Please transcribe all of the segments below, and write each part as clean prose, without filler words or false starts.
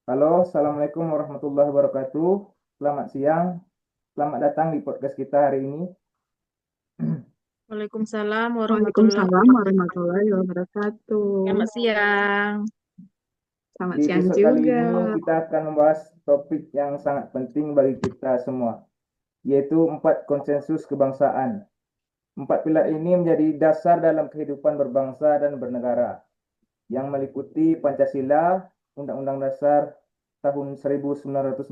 Halo, Assalamualaikum warahmatullahi wabarakatuh. Selamat siang, selamat datang di podcast kita hari ini. Waalaikumsalam warahmatullahi Waalaikumsalam wabarakatuh. warahmatullahi wabarakatuh. Selamat siang. Selamat Di siang episode kali juga. ini kita akan membahas topik yang sangat penting bagi kita semua, yaitu empat konsensus kebangsaan. Empat pilar ini menjadi dasar dalam kehidupan berbangsa dan bernegara, yang meliputi Pancasila, Undang-Undang Dasar tahun 1945,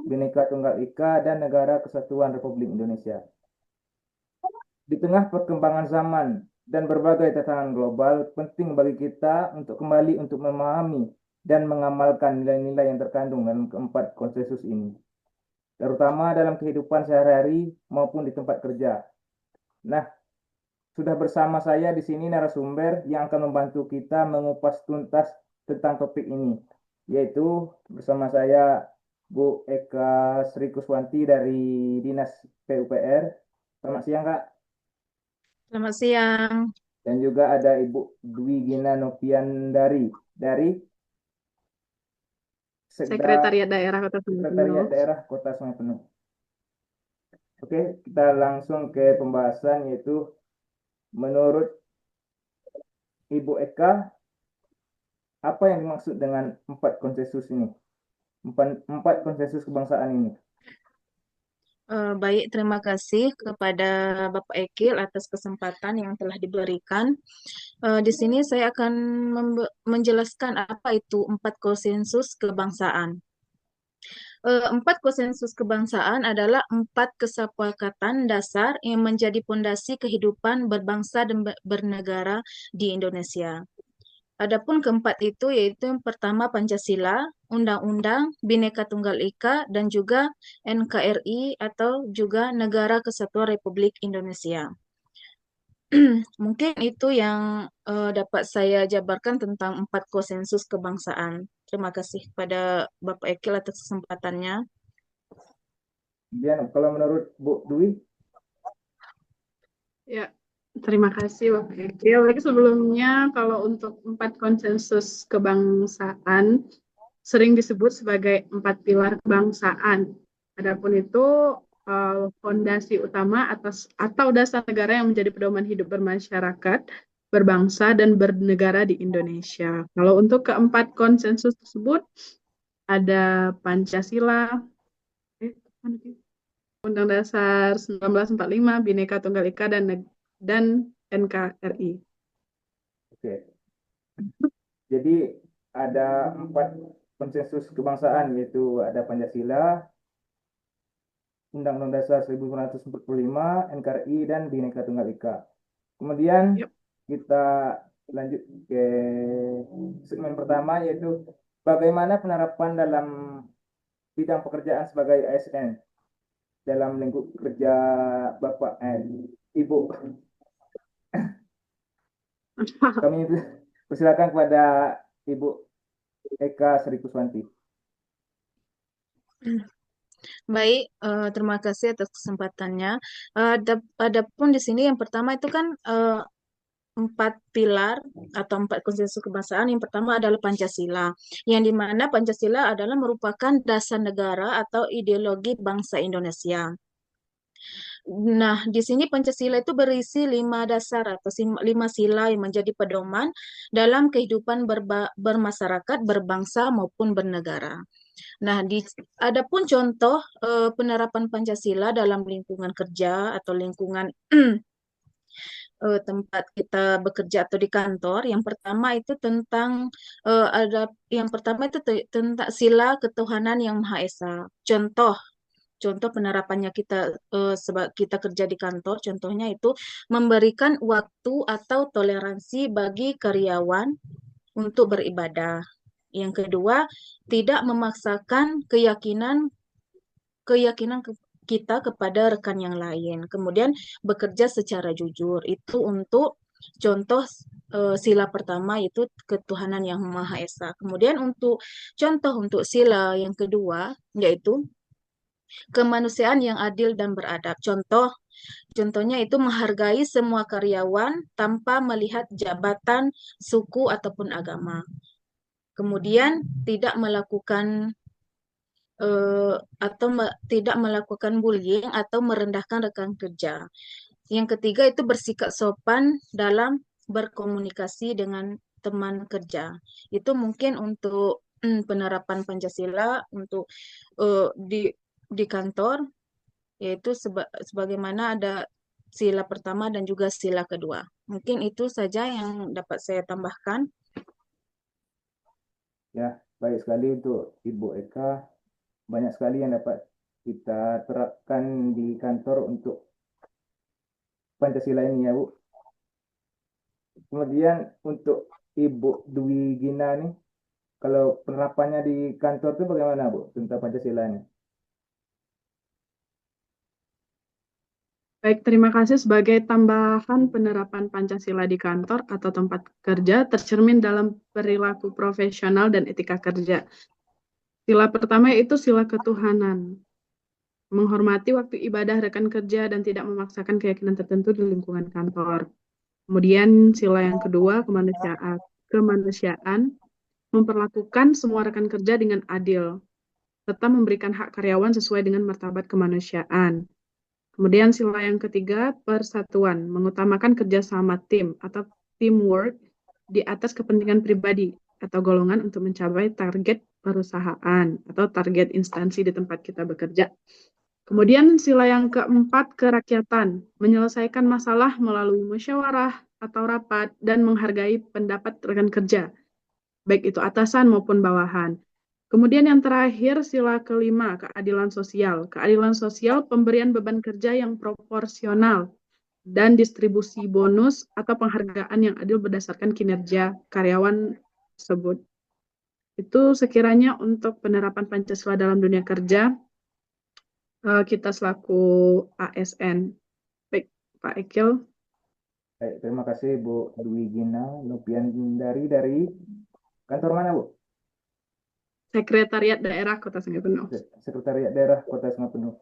Bhinneka Tunggal Ika, dan Negara Kesatuan Republik Indonesia. Di tengah perkembangan zaman dan berbagai tantangan global, penting bagi kita untuk kembali untuk memahami dan mengamalkan nilai-nilai yang terkandung dalam keempat konsensus ini, terutama dalam kehidupan sehari-hari maupun di tempat kerja. Nah, sudah bersama saya di sini narasumber yang akan membantu kita mengupas tuntas tentang topik ini, yaitu bersama saya Bu Eka Sri Kuswanti dari Dinas PUPR. Selamat siang, Kak. Selamat siang. Dan juga ada Ibu Dwi Gina Nopiandari dari Sekda Sekretariat Daerah Kota Sungai Sekretariat Penuh. Daerah Kota Sungai Penuh. Oke, kita langsung ke pembahasan, yaitu menurut Ibu Eka, apa yang dimaksud dengan empat konsensus ini? Empat konsensus kebangsaan ini. Baik, terima kasih kepada Bapak Ekil atas kesempatan yang telah diberikan. Di sini saya akan menjelaskan apa itu empat konsensus kebangsaan. Empat konsensus kebangsaan adalah empat kesepakatan dasar yang menjadi pondasi kehidupan berbangsa dan bernegara di Indonesia. Adapun keempat itu yaitu yang pertama Pancasila, Undang-Undang, Bhinneka Tunggal Ika, dan juga NKRI atau juga Negara Kesatuan Republik Indonesia. Mungkin itu yang dapat saya jabarkan tentang empat konsensus kebangsaan. Terima kasih kepada Bapak Ekil atas kesempatannya. Kemudian kalau menurut Bu Dwi, Ya, terima kasih Bapak Ekil. Lagi sebelumnya kalau untuk empat konsensus kebangsaan sering disebut sebagai empat pilar kebangsaan. Adapun itu fondasi utama atas atau dasar negara yang menjadi pedoman hidup bermasyarakat, berbangsa dan bernegara di Indonesia. Kalau untuk keempat konsensus tersebut ada Pancasila, Undang Dasar 1945, Bhinneka Tunggal Ika dan NKRI. oke. Jadi ada empat konsensus kebangsaan, yaitu ada Pancasila, Undang-Undang Dasar 1945, NKRI, dan Bhinneka Tunggal Ika. Kemudian Yep. kita lanjut ke segmen pertama, yaitu bagaimana penerapan dalam bidang pekerjaan sebagai ASN dalam lingkup kerja Bapak Ibu. Kami persilakan kepada Ibu Eka Sri Kuswanti. Baik, terima kasih atas kesempatannya. Adapun di sini yang pertama itu kan empat pilar atau empat konsensus kebangsaan. Yang pertama adalah Pancasila, yang dimana Pancasila adalah merupakan dasar negara atau ideologi bangsa Indonesia. Nah, di sini Pancasila itu berisi lima dasar atau lima sila yang menjadi pedoman dalam kehidupan bermasyarakat, berbangsa maupun bernegara. Nah, adapun contoh penerapan Pancasila dalam lingkungan kerja atau lingkungan tempat kita bekerja atau di kantor, yang pertama itu tentang yang pertama itu tentang sila ketuhanan yang Maha Esa. Contoh contoh penerapannya kita kita kerja di kantor, contohnya itu memberikan waktu atau toleransi bagi karyawan untuk beribadah. Yang kedua, tidak memaksakan keyakinan kita kepada rekan yang lain. Kemudian bekerja secara jujur. Itu untuk contoh sila pertama itu ketuhanan yang Maha Esa. Kemudian untuk contoh untuk sila yang kedua yaitu kemanusiaan yang adil dan beradab. Contohnya itu menghargai semua karyawan tanpa melihat jabatan, suku ataupun agama. Kemudian tidak melakukan tidak melakukan bullying atau merendahkan rekan kerja. Yang ketiga itu bersikap sopan dalam berkomunikasi dengan teman kerja. Itu mungkin untuk penerapan Pancasila untuk di kantor, yaitu sebagaimana ada sila pertama dan juga sila kedua. Mungkin itu saja yang dapat saya tambahkan. Ya, baik sekali untuk Ibu Eka. Banyak sekali yang dapat kita terapkan di kantor untuk Pancasila ini ya, Bu. Kemudian untuk Ibu Dwi Gina nih, kalau penerapannya di kantor itu bagaimana, Bu, tentang Pancasila ini? Baik, terima kasih. Sebagai tambahan penerapan Pancasila di kantor atau tempat kerja tercermin dalam perilaku profesional dan etika kerja. Sila pertama yaitu sila ketuhanan. Menghormati waktu ibadah rekan kerja dan tidak memaksakan keyakinan tertentu di lingkungan kantor. Kemudian sila yang kedua, kemanusiaan, memperlakukan semua rekan kerja dengan adil, serta memberikan hak karyawan sesuai dengan martabat kemanusiaan. Kemudian sila yang ketiga, persatuan, mengutamakan kerjasama tim atau teamwork di atas kepentingan pribadi atau golongan untuk mencapai target perusahaan atau target instansi di tempat kita bekerja. Kemudian sila yang keempat, kerakyatan, menyelesaikan masalah melalui musyawarah atau rapat dan menghargai pendapat rekan kerja, baik itu atasan maupun bawahan. Kemudian yang terakhir, sila kelima, keadilan sosial. Keadilan sosial, pemberian beban kerja yang proporsional dan distribusi bonus atau penghargaan yang adil berdasarkan kinerja karyawan tersebut. Itu sekiranya untuk penerapan Pancasila dalam dunia kerja, kita selaku ASN. Baik, Pak Ekil. Baik, terima kasih Bu Dwi Gina dari kantor mana, Bu? Sekretariat Daerah Kota Sungai Penuh. Sekretariat Daerah Kota Sungai Penuh.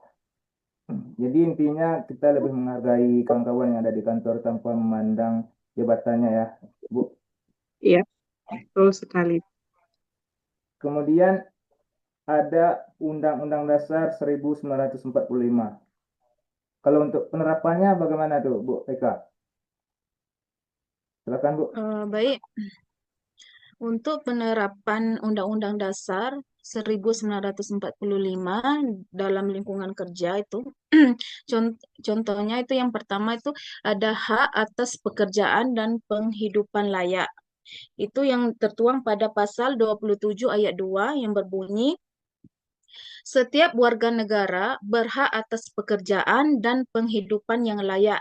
Jadi intinya kita lebih menghargai kawan-kawan yang ada di kantor tanpa memandang jabatannya ya, Bu. Iya, betul sekali. Kemudian ada Undang-Undang Dasar 1945. Kalau untuk penerapannya bagaimana tuh, Bu Eka? Silakan, Bu. Baik, untuk penerapan Undang-Undang Dasar 1945 dalam lingkungan kerja itu, contohnya itu yang pertama itu ada hak atas pekerjaan dan penghidupan layak. Itu yang tertuang pada pasal 27 ayat 2 yang berbunyi, setiap warga negara berhak atas pekerjaan dan penghidupan yang layak.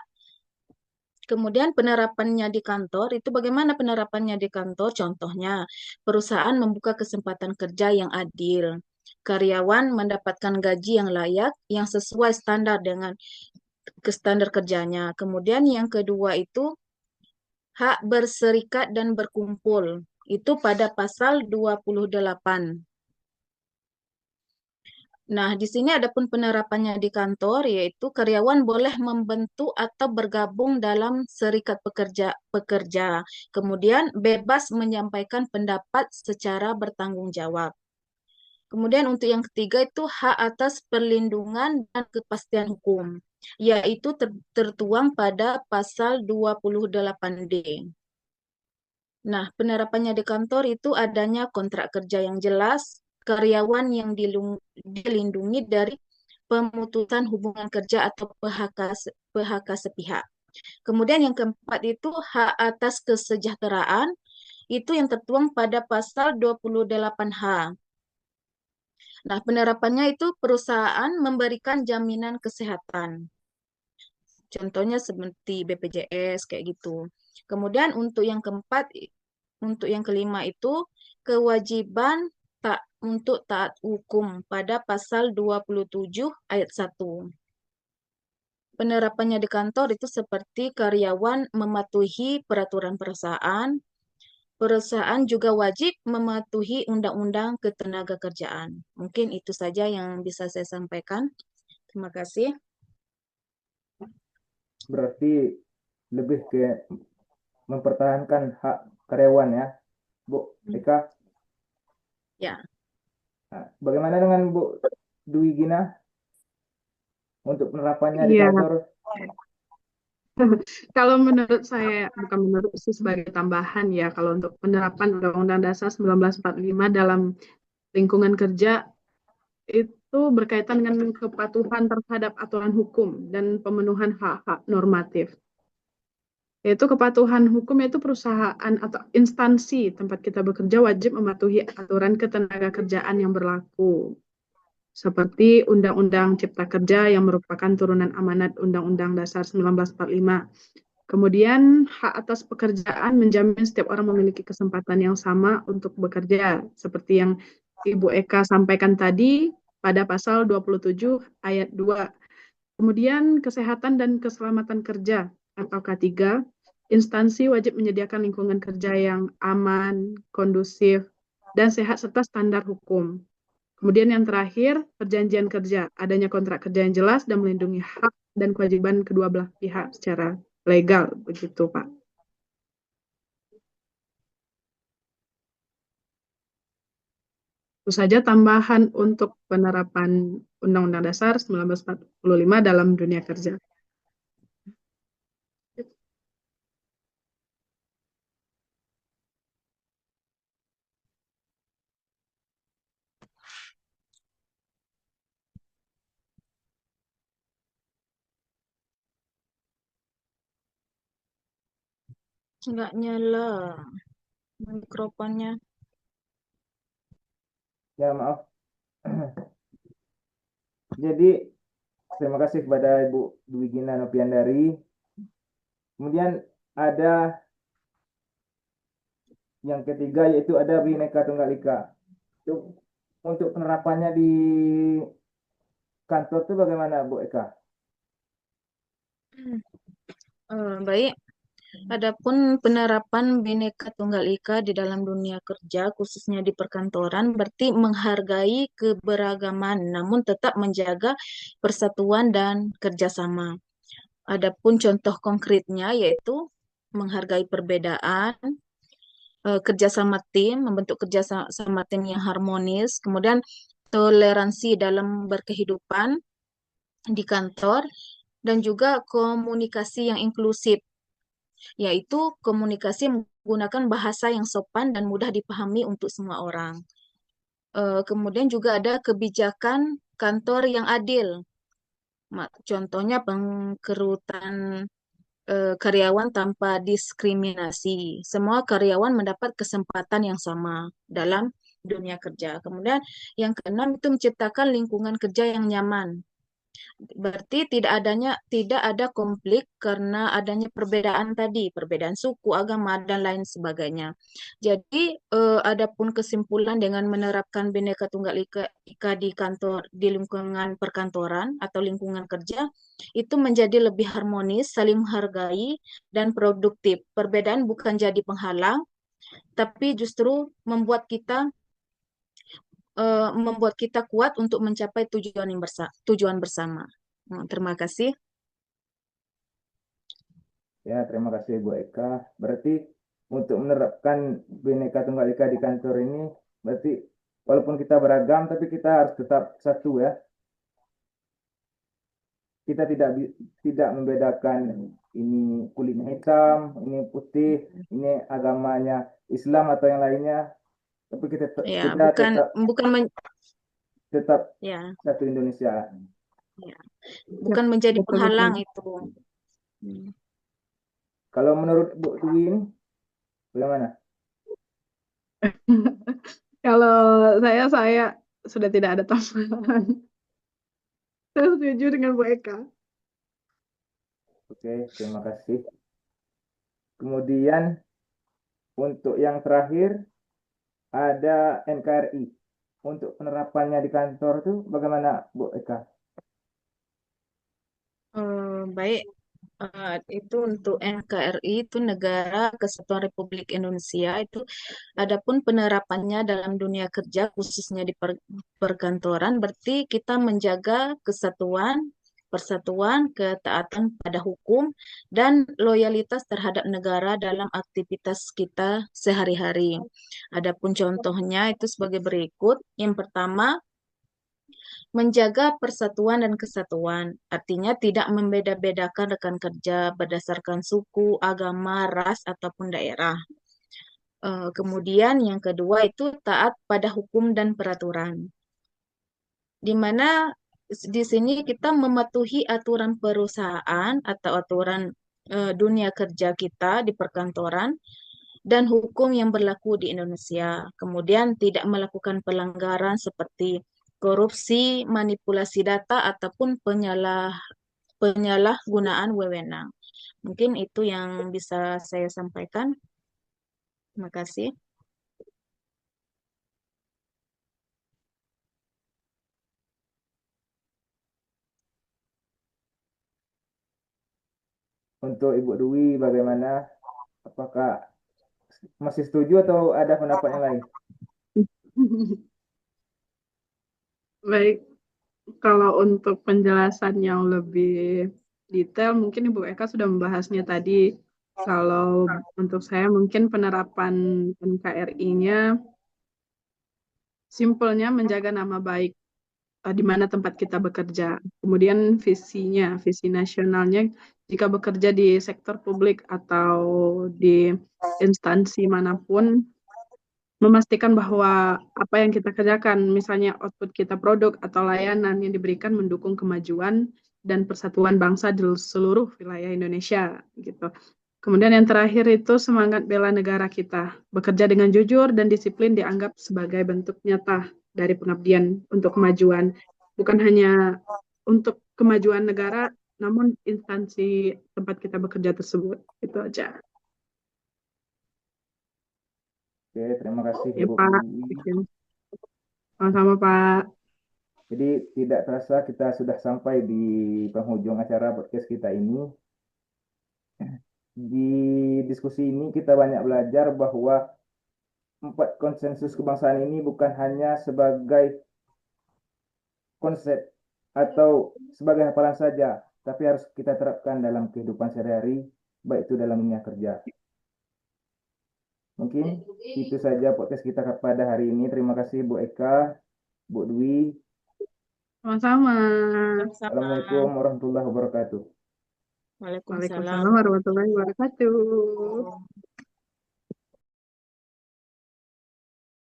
Kemudian penerapannya di kantor, itu bagaimana penerapannya di kantor? Contohnya, perusahaan membuka kesempatan kerja yang adil. Karyawan mendapatkan gaji yang layak, yang sesuai standar dengan standar kerjanya. Kemudian yang kedua itu, hak berserikat dan berkumpul. Itu pada pasal 28. Nah, di sini ada pun penerapannya di kantor, yaitu karyawan boleh membentuk atau bergabung dalam serikat pekerja. Kemudian bebas menyampaikan pendapat secara bertanggung jawab. Kemudian untuk yang ketiga itu hak atas perlindungan dan kepastian hukum, yaitu tertuang pada pasal 28D. Nah, penerapannya di kantor itu adanya kontrak kerja yang jelas, karyawan yang dilindungi dari pemutusan hubungan kerja atau PHK sepihak. Kemudian yang keempat itu hak atas kesejahteraan, itu yang tertuang pada pasal 28H. Nah, penerapannya itu perusahaan memberikan jaminan kesehatan. Contohnya seperti BPJS kayak gitu. Kemudian untuk yang kelima itu kewajiban untuk taat hukum pada pasal 27 ayat 1. Penerapannya di kantor itu seperti karyawan mematuhi peraturan perusahaan. Perusahaan juga wajib mematuhi undang-undang ketenagakerjaan. Mungkin itu saja yang bisa saya sampaikan. Terima kasih. Berarti lebih ke mempertahankan hak karyawan ya, Bu Eka. Ya, Nah, bagaimana dengan Bu Dwi Gina untuk penerapannya di Iya, kantor? kalau menurut saya, bukan menurut sih sebagai tambahan ya, kalau untuk penerapan Undang-Undang Dasar 1945 dalam lingkungan kerja itu berkaitan dengan kepatuhan terhadap aturan hukum dan pemenuhan hak-hak normatif. Yaitu kepatuhan hukum yaitu perusahaan atau instansi tempat kita bekerja wajib mematuhi aturan ketenaga kerjaan yang berlaku. Seperti Undang-Undang Cipta Kerja yang merupakan turunan amanat Undang-Undang Dasar 1945. Kemudian, hak atas pekerjaan menjamin setiap orang memiliki kesempatan yang sama untuk bekerja, seperti yang Ibu Eka sampaikan tadi pada pasal 27 ayat 2. Kemudian, kesehatan dan keselamatan kerja atau K3, instansi wajib menyediakan lingkungan kerja yang aman, kondusif, dan sehat serta standar hukum. Kemudian yang terakhir, perjanjian kerja. Adanya kontrak kerja yang jelas dan melindungi hak dan kewajiban kedua belah pihak secara legal. Begitu, Pak. Itu saja tambahan untuk penerapan Undang-Undang Dasar 1945 dalam dunia kerja. nggak nyala mikrofonnya. Ya maaf. Jadi terima kasih kepada Ibu Dwi Gina Nopiandari. Kemudian ada yang ketiga yaitu ada Bhinneka Tunggal Ika. Itu untuk penerapannya di kantor itu bagaimana Bu Eka? Baik. Adapun penerapan Bhinneka Tunggal Ika di dalam dunia kerja, khususnya di perkantoran, berarti menghargai keberagaman, namun tetap menjaga persatuan dan kerjasama. Adapun contoh konkretnya yaitu menghargai perbedaan, kerjasama tim, membentuk kerjasama tim yang harmonis, kemudian toleransi dalam berkehidupan di kantor, dan juga komunikasi yang inklusif, yaitu komunikasi menggunakan bahasa yang sopan dan mudah dipahami untuk semua orang. Kemudian juga ada kebijakan kantor yang adil. Contohnya pengkerutan karyawan tanpa diskriminasi. Semua karyawan mendapat kesempatan yang sama dalam dunia kerja. Kemudian yang keenam itu menciptakan lingkungan kerja yang nyaman. Berarti tidak ada konflik karena adanya perbedaan tadi, perbedaan suku, agama dan lain sebagainya. Jadi adapun kesimpulan dengan menerapkan Bhinneka Tunggal Ika di kantor, di lingkungan perkantoran atau lingkungan kerja itu menjadi lebih harmonis, saling menghargai dan produktif. Perbedaan bukan jadi penghalang, tapi justru membuat kita kuat untuk mencapai tujuan bersama. Terima kasih. Ya, terima kasih Bu Eka. Berarti untuk menerapkan Bhinneka Tunggal Ika di kantor ini, berarti walaupun kita beragam, tapi kita harus tetap satu ya. Kita tidak membedakan ini kulitnya hitam, ini putih, ini agamanya Islam atau yang lainnya, tapi kita Ya, kita bukan tetap bukan men- tetap ya, satu Indonesia. ya, Ya, bukan menjadi betul, penghalang betul. itu. Hmm. Kalau menurut Bu Dwi ini bagaimana? Kalau saya sudah tidak ada tambahan. Saya setuju dengan Bu Eka. Oke, terima kasih. Kemudian untuk yang terakhir ada NKRI. Untuk penerapannya di kantor itu bagaimana Bu Eka? Baik, itu untuk NKRI itu Negara Kesatuan Republik Indonesia itu. Adapun penerapannya dalam dunia kerja khususnya di perkantoran berarti kita menjaga kesatuan, persatuan, ketaatan pada hukum, dan loyalitas terhadap negara dalam aktivitas kita sehari-hari. Adapun contohnya itu sebagai berikut. Yang pertama, menjaga persatuan dan kesatuan, artinya tidak membeda-bedakan rekan kerja berdasarkan suku, agama, ras, ataupun daerah. Kemudian yang kedua itu taat pada hukum dan peraturan, di mana di sini kita mematuhi aturan perusahaan atau aturan dunia kerja kita di perkantoran dan hukum yang berlaku di Indonesia. Kemudian tidak melakukan pelanggaran seperti korupsi, manipulasi data, ataupun penyalahgunaan wewenang. Mungkin itu yang bisa saya sampaikan. Terima kasih. Untuk Ibu Dwi, bagaimana? Apakah masih setuju atau ada pendapat yang lain? Baik, kalau untuk penjelasan yang lebih detail, mungkin Ibu Eka sudah membahasnya tadi. Kalau untuk saya mungkin penerapan NKRI-nya simpelnya menjaga nama baik di mana tempat kita bekerja. Kemudian visinya, visi nasionalnya jika bekerja di sektor publik atau di instansi manapun, memastikan bahwa apa yang kita kerjakan, misalnya output kita produk atau layanan yang diberikan mendukung kemajuan dan persatuan bangsa di seluruh wilayah Indonesia gitu. Kemudian yang terakhir itu semangat bela negara kita. Bekerja dengan jujur dan disiplin dianggap sebagai bentuk nyata dari pengabdian untuk kemajuan. Bukan hanya untuk kemajuan negara, namun instansi tempat kita bekerja tersebut. Itu aja. Oke, terima kasih Ya, Ibu Pak. Dwi. Sama-sama, Pak. Jadi tidak terasa kita sudah sampai di penghujung acara podcast kita ini. Di diskusi ini kita banyak belajar bahwa 4 konsensus kebangsaan ini bukan hanya sebagai konsep atau sebagai hafalan saja, tapi harus kita terapkan dalam kehidupan sehari-hari, baik itu dalam dunia kerja. Mungkin itu saja podcast kita pada hari ini. Terima kasih Bu Eka, Bu Dwi. Sama-sama. Assalamualaikum warahmatullahi wabarakatuh. Waalaikumsalam. Waalaikumsalam warahmatullahi wabarakatuh.